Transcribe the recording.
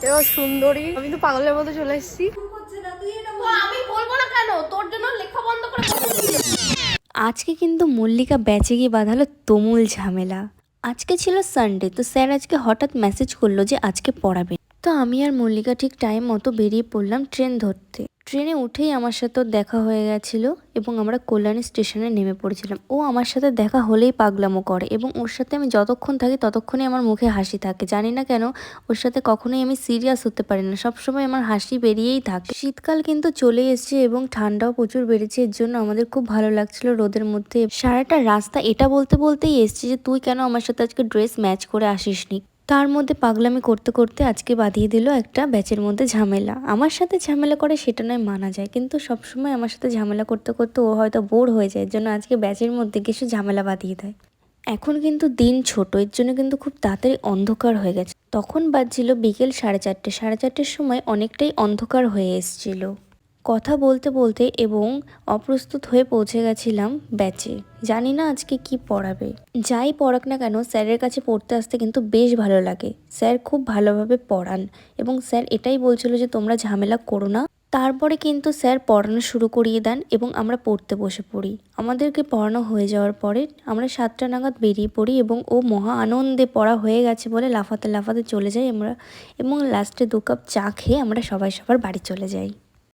এবার সুন্দরী, আমি তো পাগলের মতো চলে এসেছি। আমি বলবো না কেন, তোর জন্য লেখা বন্ধ করে আজকে কিন্তু মল্লিকা ব্যাচে গিয়ে বাঁধালো তুমুল ঝামেলা। আজকে ছিল সানডে, তো স্যার আজকে হঠাৎ মেসেজ করলো যে আজকে পড়াবে। তো আমি আর মল্লিকা ঠিক টাইম মতো বেরিয়ে পড়লাম ট্রেন ধরতে। ট্রেনে উঠেই আমার সাথে দেখা হয়ে গেছিল এবং আমরা কল্যাণী স্টেশনে নেমে পড়েছিলাম। ও আমার সাথে দেখা হলেই পাগলামো করে এবং ওর সাথে আমি যতক্ষণ থাকি ততক্ষণই আমার মুখে হাসি থাকে। জানি না কেন ওর সাথে কখনোই আমি সিরিয়াস হতে পারি না, সবসময় আমার হাসি বেরিয়েই থাকে। শীতকাল কিন্তু চলে এসেছে এবং ঠান্ডাও প্রচুর বেড়েছে, এর জন্য আমাদের খুব ভালো লাগছিল রোদের মধ্যে। সারাটা রাস্তা এটা বলতে বলতেই এসছি যে তুই কেন আমার সাথে আজকে ড্রেস ম্যাচ করে আসিসনি। তার মধ্যে পাগলামি করতে করতে আজকে বাঁধিয়ে দিল একটা ব্যাচের মধ্যে ঝামেলা। আমার সাথে ঝামেলা করে সেটা নয় মানা যায়, কিন্তু সবসময় আমার সাথে ঝামেলা করতে করতে ও হয়তো বোর হয়ে যায়, এর জন্য আজকে ব্যাচের মধ্যে কিছু ঝামেলা বাঁধিয়ে দেয়। এখন কিন্তু দিন ছোট, এর জন্য কিন্তু খুব তাড়াতাড়ি অন্ধকার হয়ে গেছে। তখন বাজছিল বিকেল 4:30। 4:30 সময় অনেকটাই অন্ধকার হয়ে এসেছিল। কথা বলতে বলতে এবং অপ্রস্তুত হয়ে পৌঁছে গেছিলাম ব্যাচে। জানি না আজকে কি পড়াবে। যাই পড়াক না কেন স্যারের কাছে পড়তে আসতে কিন্তু বেশ ভালো লাগে। স্যার খুব ভালোভাবে পড়ান এবং স্যার এটাই বলছিল যে তোমরা ঝামেলা করো না। তারপরে কিন্তু স্যার পড়ানো শুরু করিয়ে দেন এবং আমরা পড়তে বসে পড়ি। আমাদেরকে পড়ানো হয়ে যাওয়ার পরে আমরা 7টা নাগাদ বেরিয়ে পড়ি এবং ও মহা আনন্দে পড়া হয়ে গেছে বলে লাফাতে লাফাতে চলে যাই আমরা, এবং লাস্টে 2 কাপ চা খেয়ে আমরা সবাই সবার বাড়ি চলে যাই।